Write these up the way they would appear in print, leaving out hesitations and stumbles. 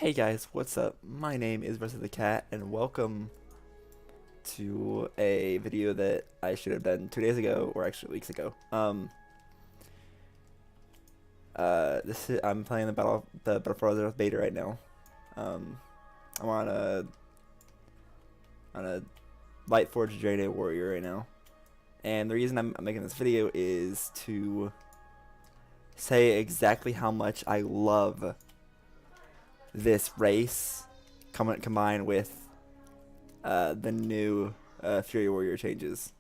Hey guys, what's up? My name is Rest of the Cat, and welcome to a video that I should have done 2 days ago, or actually weeks ago. I'm playing the Battle for Azeroth beta right now. I'm on a Lightforged Draenei warrior right now, and the reason I'm making this video is to say exactly how much I love this race combined with the new Fury Warrior changes.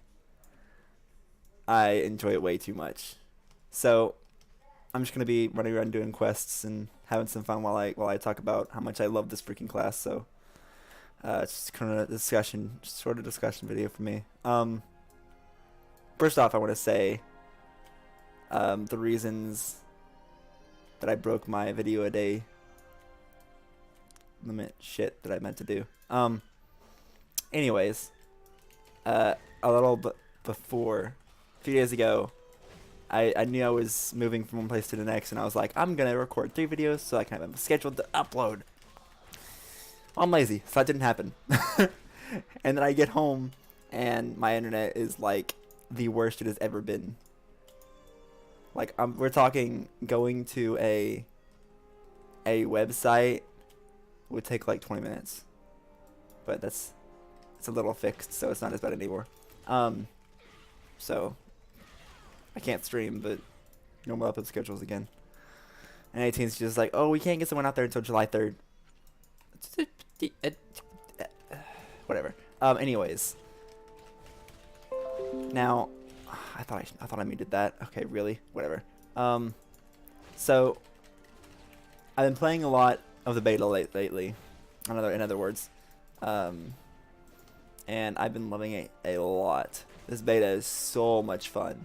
I enjoy it way too much. So I'm just gonna be running around doing quests and having some fun while I talk about how much I love this freaking class. So it's just kind of a sort of discussion video for me. First off, I want to say the reasons that I broke my video a day limit shit that I meant to do. Anyways, a little bit before, a few days ago, I knew I was moving from one place to the next, and I was like, I'm gonna record 3 videos so I can have them scheduled to upload. I'm lazy, so that didn't happen. And then I get home, and my internet is like the worst it has ever been. Like, we're talking going to a website would take like 20 minutes, but it's a little fixed, so it's not as bad anymore. So I can't stream, but normal upload schedules again. And 18's just like, oh, we can't get someone out there until July 3rd. Whatever. Anyways, now I thought I muted that. Okay, really? Whatever. So I've been playing a lot of the beta lately, in other words, and I've been loving it a lot. This beta is so much fun.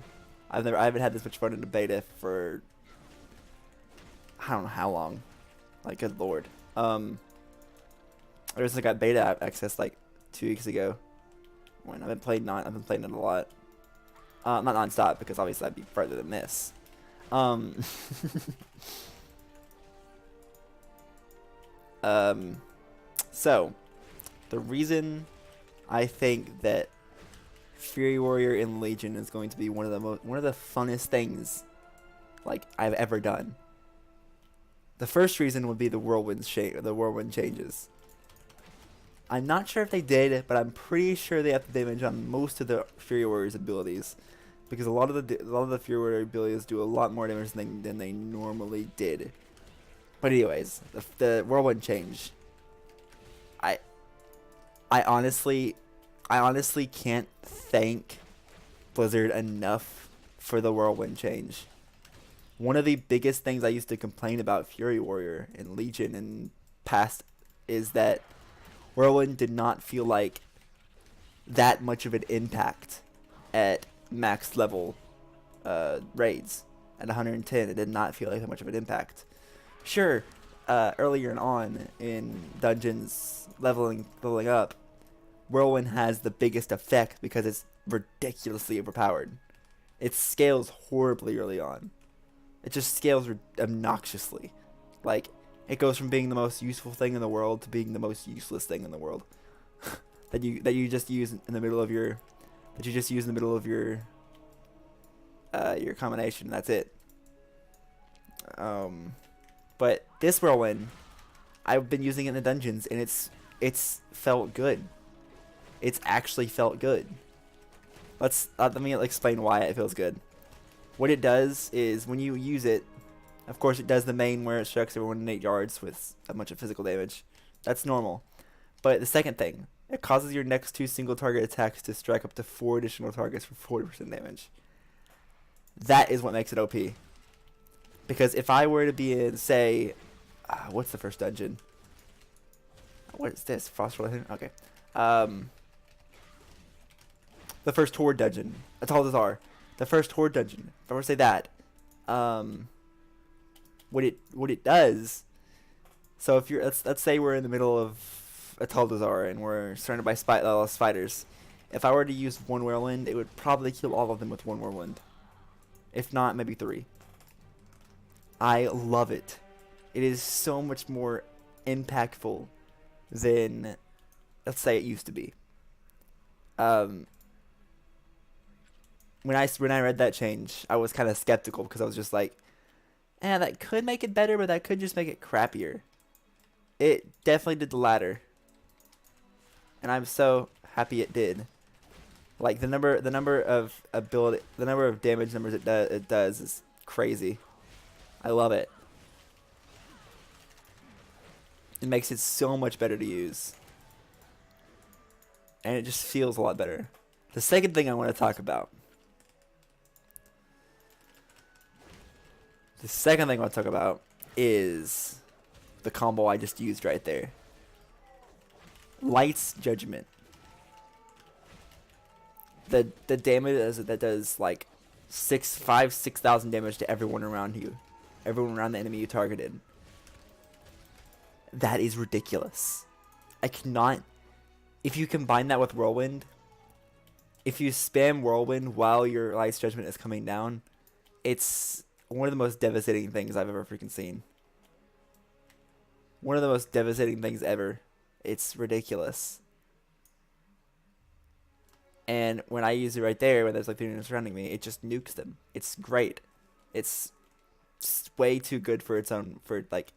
I haven't had this much fun in the beta for I don't know how long. Like, good lord. Ever since I got beta access like 2 weeks ago, when I've been playing it a lot. Not non-stop, because obviously I'd be further than this. So the reason I think that Fury Warrior in Legion is going to be one of the funnest things like I've ever done. The first reason would be the whirlwind changes. I'm not sure if they did, but I'm pretty sure they have the damage on most of the Fury Warrior's abilities, because a lot of the Fury Warrior abilities do a lot more damage than they normally did. But anyways, the whirlwind change. I honestly can't thank Blizzard enough for the whirlwind change. One of the biggest things I used to complain about Fury Warrior and Legion in past is that whirlwind did not feel like that much of an impact at max level raids. At 110, it did not feel like that much of an impact. Sure, earlier on in dungeons, leveling up, whirlwind has the biggest effect because it's ridiculously overpowered. It scales horribly early on. It just scales obnoxiously. Like, it goes from being the most useful thing in the world to being the most useless thing in the world. that you just use in the middle of your your combination. That's it. But this whirlwind, I've been using it in the dungeons, and it's felt good. It's actually felt good. Let me explain why it feels good. What it does is, when you use it, of course it does the main where it strikes everyone in 8 yards with a bunch of physical damage. That's normal. But the second thing, it causes your next 2 single target attacks to strike up to 4 additional targets for 40% damage. That is what makes it OP. Because if I were to be in, say, what's the first dungeon? What is this? Frostwell? Okay. The first Horde dungeon. That's all those are. The first Horde dungeon. If I were to say that, what it does. So if you're, let's say we're in the middle of Ataldazar and we're surrounded by spiders. If I were to use one whirlwind, it would probably kill all of them with one whirlwind. If not, maybe 3. I love it. It is so much more impactful than, let's say, it used to be. Um, when I read that change, I was kind of skeptical because I was just like, that could make it better, but that could just make it crappier. It definitely did the latter, and I'm so happy it did. Like the number of ability, the number of damage numbers it does is crazy. I love it. It makes it so much better to use, and it just feels a lot better. The second thing I want to talk about. The second thing I want to talk about is the combo I just used right there. Light's Judgment. The damage that does like 6,000 damage to everyone around you, everyone around the enemy you targeted. That is ridiculous. I cannot. If you combine that with Whirlwind, if you spam Whirlwind while your Light's Judgment is coming down, it's one of the most devastating things I've ever freaking seen. One of the most devastating things ever. It's ridiculous. And when I use it right there, when there's like 3 units surrounding me, it just nukes them. It's great. It's way too good for its own. Like,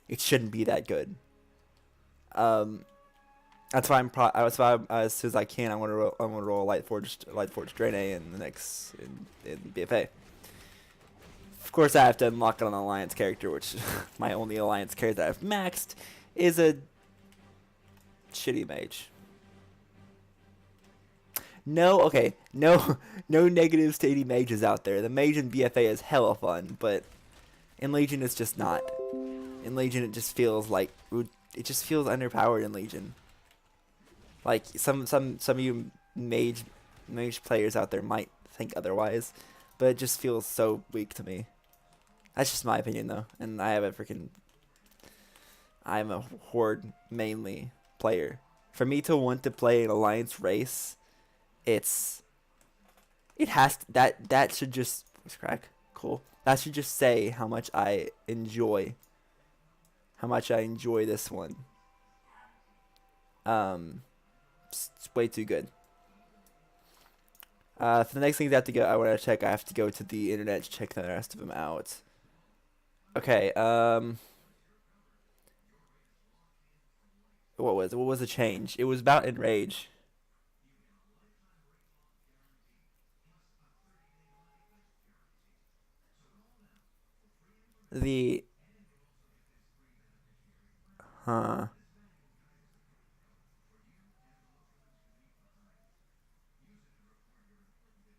it shouldn't be that good. That's why as soon as I can, I want to roll Light Forge Drain A in the next in BFA. Of course, I have to unlock it on an Alliance character, which my only Alliance character that I've maxed is a shitty mage. No negatives to any mages out there. The mage in BFA is hella fun, but in Legion it's just not. In Legion it just feels like it just feels underpowered in Legion. Like some of you mage players out there might think otherwise, but it just feels so weak to me. That's just my opinion though, and I'm a Horde mainly player. For me to want to play an Alliance race, that should just crack. Cool. That should just say how much I enjoy this one. It's way too good. For the next things I want to check. I have to go to the internet to check the rest of them out. Okay. What was the change? It was about Enrage.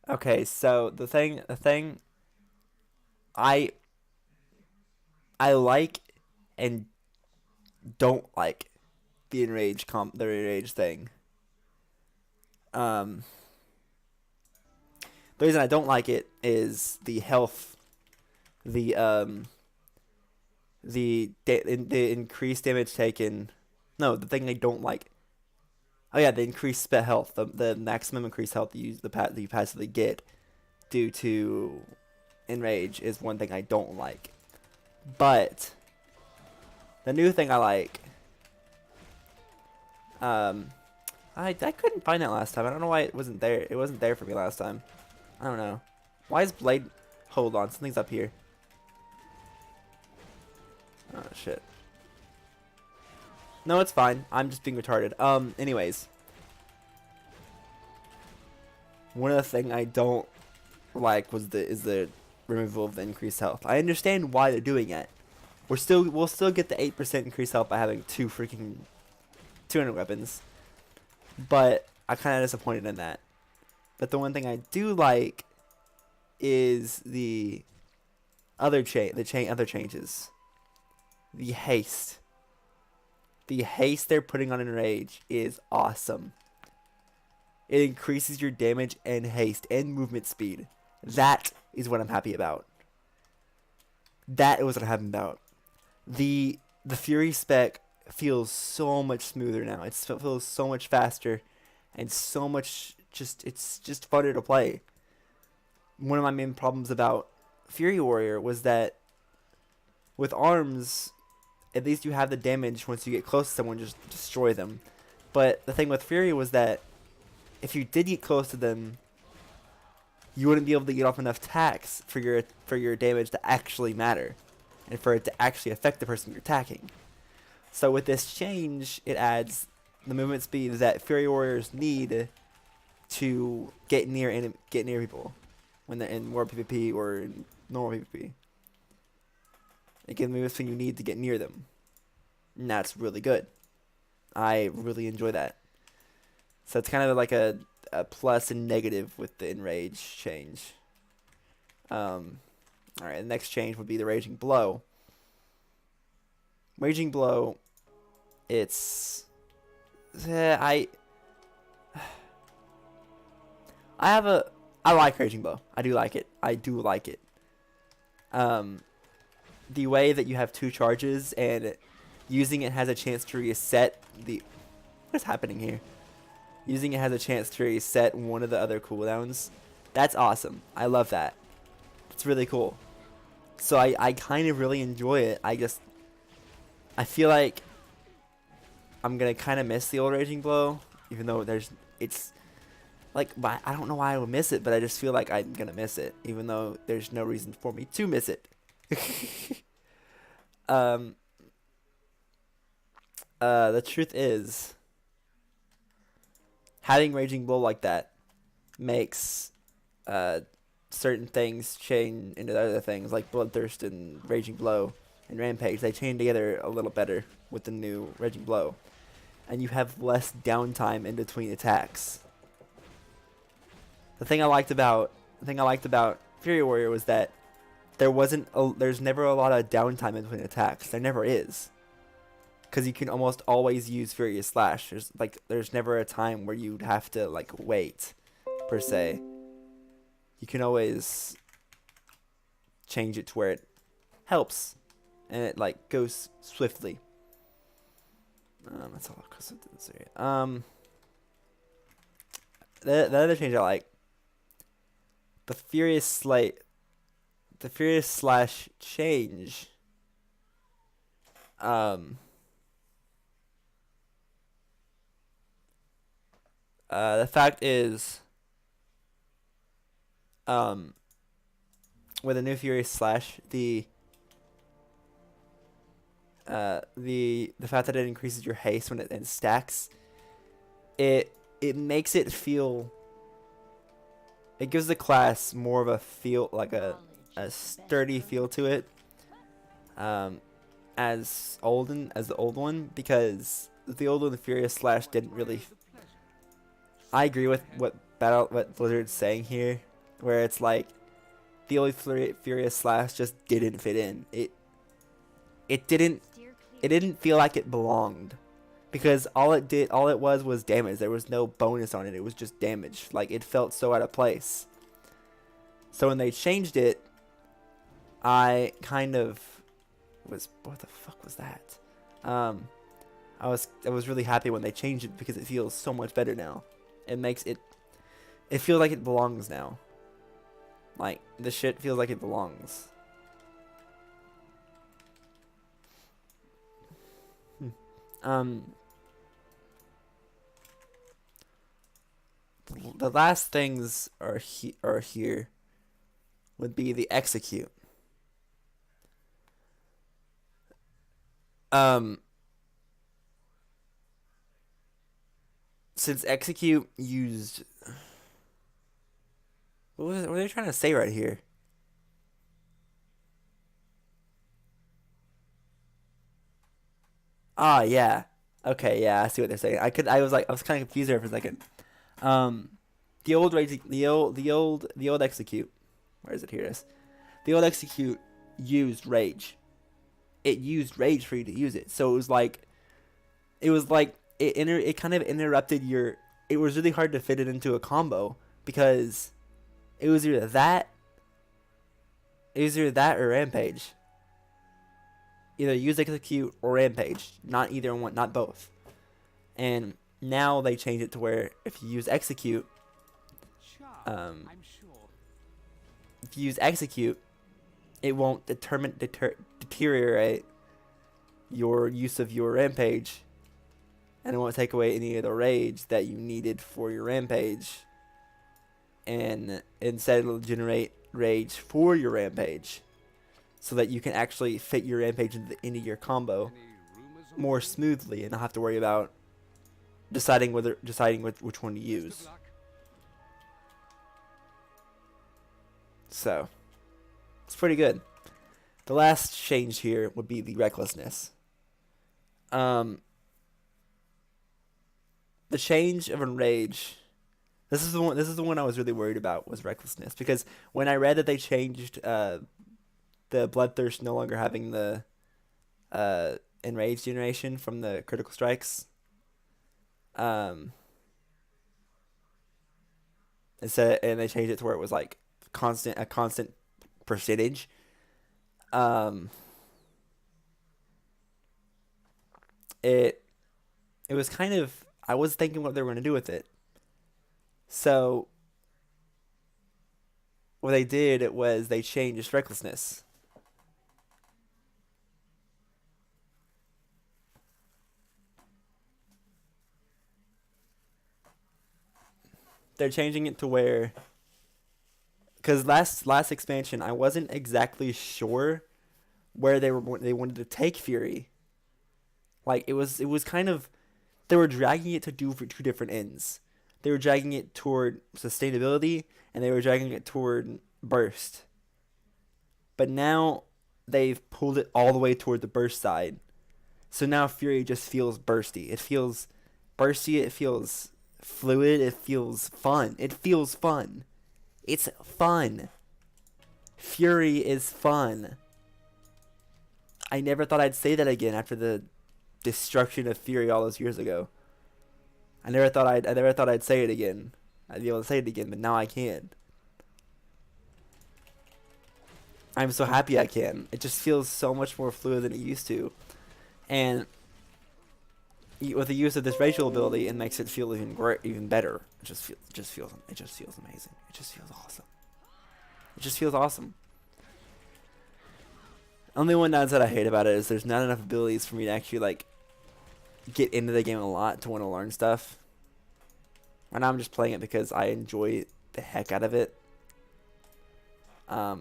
Okay, so the thing I like and don't like the enrage thing. The reason I don't like it is the health, the increased damage taken. No, the thing I don't like. Oh yeah, the increased spell health, the maximum increased health that you passively get due to enrage is one thing I don't like. But the new thing I like, I couldn't find that last time. I don't know why it wasn't there. It wasn't there for me last time. I don't know. Why is Blade? Hold on, something's up here. Oh shit. No, it's fine. I'm just being retarded. Anyways. One of the things I don't like is the removal of the increased health. I understand why they're doing it. We'll still get the 8% increased health by having 2 freaking 200 weapons. But I'm kind of disappointed in that. But the one thing I do like is the other changes. The haste. The haste they're putting on Enrage is awesome. It increases your damage and haste and movement speed. That is what I'm happy about. That is what I'm happy about. The Fury spec feels so much smoother now. It feels so much faster and so much it's just funner to play. One of my main problems about Fury Warrior was that with arms, at least you have the damage once you get close to someone, just destroy them. But the thing with Fury was that if you did get close to them, you wouldn't be able to get off enough attacks for your damage to actually matter, and for it to actually affect the person you're attacking. So with this change, it adds the movement speed that Fury Warriors need to get near people when they're in more PvP or in normal PvP. Again, the movement speed you need to get near them, and that's really good. I really enjoy that. So it's kind of like a plus and negative with the Enrage change. Alright, the next change would be the Raging Blow. Raging Blow, it's... I like Raging Blow. I do like it. The way that you have 2 charges and using it has a chance to reset the... What's happening here? Using it has a chance to reset one of the other cooldowns. That's awesome. I love that. It's really cool. So I kind of really enjoy it. I feel like I'm going to kind of miss the old Raging Blow. Even though it's like, I don't know why I would miss it, but I just feel like I'm going to miss it. Even though there's no reason for me to miss it. The truth is, having Raging Blow like that makes certain things chain into other things, like Bloodthirst and Raging Blow and Rampage. They chain together a little better with the new Raging Blow, and you have less downtime in between attacks. The thing I liked about Fury Warrior was that there's never a lot of downtime in between attacks. There never is. Because you can almost always use Furious Slash. There's never a time where you'd have to wait, per se. You can always change it to where it helps, and it goes swiftly. That's all. The other change I like, the Furious Slash change. The fact is, with a new Furious Slash, the fact that it increases your haste when it stacks, it makes it feel. It gives the class more of a feel, like a sturdy feel to it, as the old one, because the old one, the Furious Slash, didn't really. I agree with what Blizzard's saying here, where it's like the old Furious Slash just didn't fit in. It didn't feel like it belonged, because all it was damage. There was no bonus on it. It was just damage. It felt so out of place. So when they changed it, I kind of was, what the fuck was that? I was really happy when they changed it, because it feels so much better now. It makes it feels like it belongs now. The shit feels like it belongs. The last things are here would be the execute. Since execute used, what are they trying to say right here? Ah, yeah. Okay, yeah, I see what they're saying. I was kind of confused there for a second. The old execute. Where is it? Here it is. The old execute used rage. It used rage for you to use it. So it was like it kind of interrupted your. It was really hard to fit it into a combo, because it was either that or rampage. Either use execute or rampage, not either one, not both. And now they change it to where if you use execute, it won't deteriorate your use of your rampage, and it won't take away any of the rage that you needed for your rampage, and instead it'll generate rage for your rampage, so that you can actually fit your rampage into your combo more smoothly and not have to worry about deciding which one to use. So it's pretty good. The last change here would be the recklessness. The change of enrage. This is the one I was really worried about, was recklessness, because when I read that they changed the bloodthirst no longer having the enrage generation from the critical strikes, instead, and they changed it to where it was like a constant percentage. It was kind of, I was thinking what they were going to do with it. So what they did was they changed recklessness. They're changing it to where, because last expansion I wasn't exactly sure where they wanted to take Fury. Like it was kind of, they were dragging it to do for two different ends. They were dragging it toward sustainability, and they were dragging it toward burst. But now they've pulled it all the way toward the burst side. So now Fury just feels bursty. It feels bursty. It feels fluid. It feels fun. It feels fun. It's fun. Fury is fun. I never thought I'd say that again after the destruction of Fury all those years ago. I never thought I'd say it again. I'd be able to say it again, but now I can. I'm so happy I can. It just feels so much more fluid than it used to. And with the use of this racial ability, it makes it feel even better. It just feels amazing. It just feels awesome. It just feels awesome. Only one downside I hate about it is there's not enough abilities for me to actually like get into the game a lot to want to learn stuff. Right now I'm just playing it because I enjoy the heck out of it. So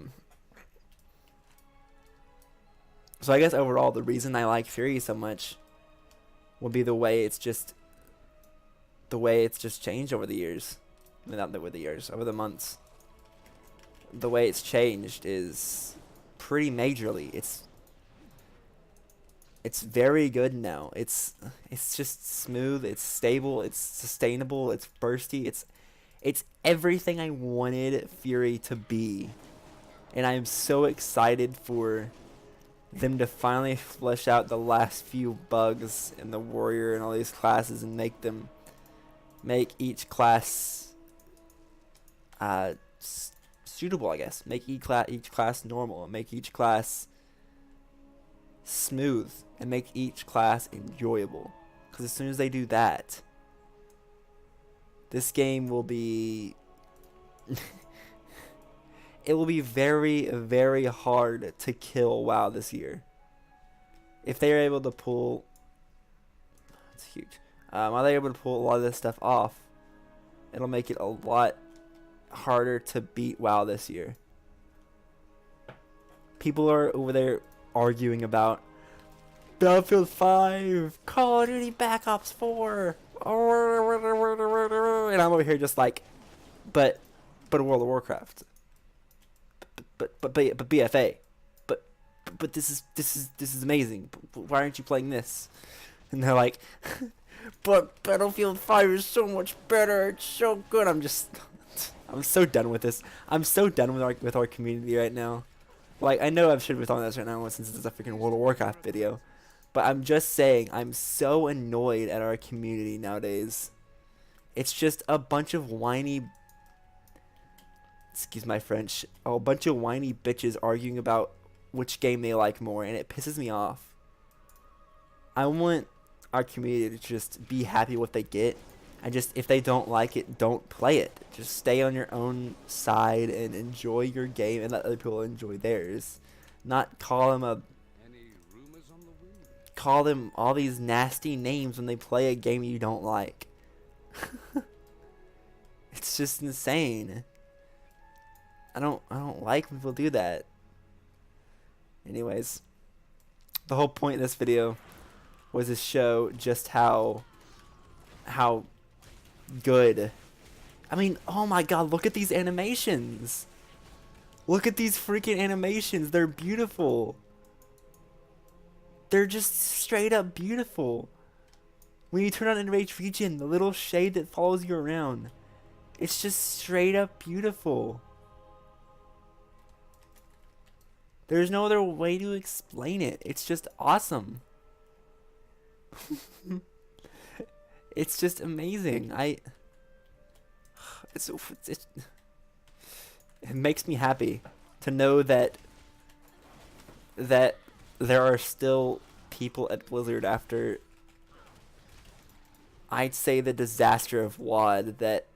I guess overall the reason I like Fury so much would be the way it's just changed over the years. I mean, not over the years, over the months. The way it's changed is pretty majorly. It's very good now. It's just smooth, it's stable, it's sustainable, it's bursty, it's everything I wanted Fury to be. And I'm so excited for them to finally flesh out the last few bugs in the warrior and all these classes and make each class suitable, I guess. Make each class normal, make each class smooth, and make each class enjoyable. Because as soon as they do that, this game will be it will be very, very hard to kill WoW this year. If they are able to pull, it's huge. While they're able to pull a lot of this stuff off, it'll make it a lot harder to beat WoW this year. People are over there arguing about Battlefield 5, Call of Duty Black Ops 4, and I'm over here just like, but World of Warcraft, but BFA, but this is amazing. Why aren't you playing this? And they're like, but Battlefield 5 is so much better. It's so good. I'm so done with this. I'm so done with our community right now. Like, I know I should be talking this right now since it's a freaking World of Warcraft video, but I'm just saying I'm so annoyed at our community nowadays. It's just a bunch of whiny, excuse my French, a bunch of whiny bitches arguing about which game they like more, and it pisses me off. I want our community to just be happy with what they get, and just, if they don't like it, don't play it. Just stay on your own side and enjoy your game and let other people enjoy theirs. Not call call them all these nasty names when they play a game you don't like. It's just insane. I don't like when people do that. Anyways, the whole point of this video was to show just how good. I mean, oh my god, look at these animations. Look at these freaking animations. They're beautiful. They're just straight up beautiful. When you turn on Enraged Region, the little shade that follows you around, it's just straight up beautiful. There's no other way to explain it. It's just awesome. It's just amazing. It makes me happy to know that there are still people at Blizzard after, I'd say, the disaster of WoD, that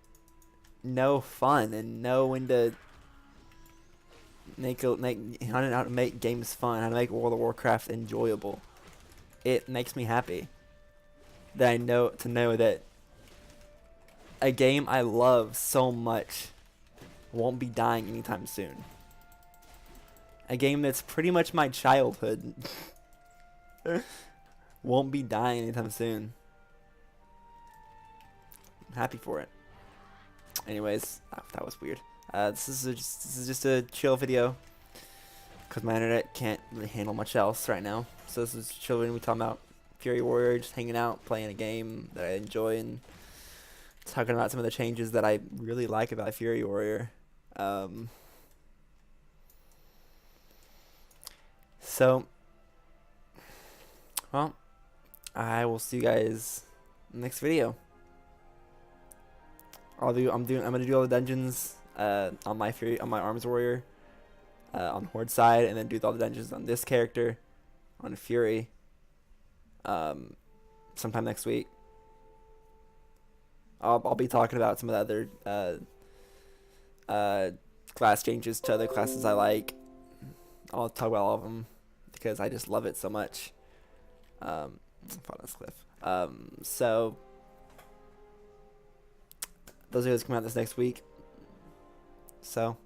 know fun and know when to how to make games fun, how to make World of Warcraft enjoyable. It makes me happy that to know that a game I love so much won't be dying anytime soon. A game that's pretty much my childhood won't be dying anytime soon. I'm happy for it. Anyways, that was weird. This is just a chill video because my internet can't really handle much else right now. So this is chill video. We talking about Fury Warrior, just hanging out, playing a game that I enjoy, and talking about some of the changes that I really like about Fury Warrior. So, well, I will see you guys next video. I'm gonna do all the dungeons on my Arms Warrior on Horde side, and then do all the dungeons on this character on Fury sometime next week. I'll be talking about some of the other class changes to other classes I like. I'll talk about all of them because I just love it so much. Fall on this cliff. So those videos come out this next week. So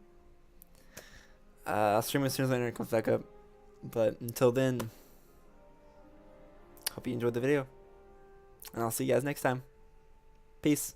I'll stream as soon as my internet comes back up. But until then, hope you enjoyed the video, and I'll see you guys next time. Peace.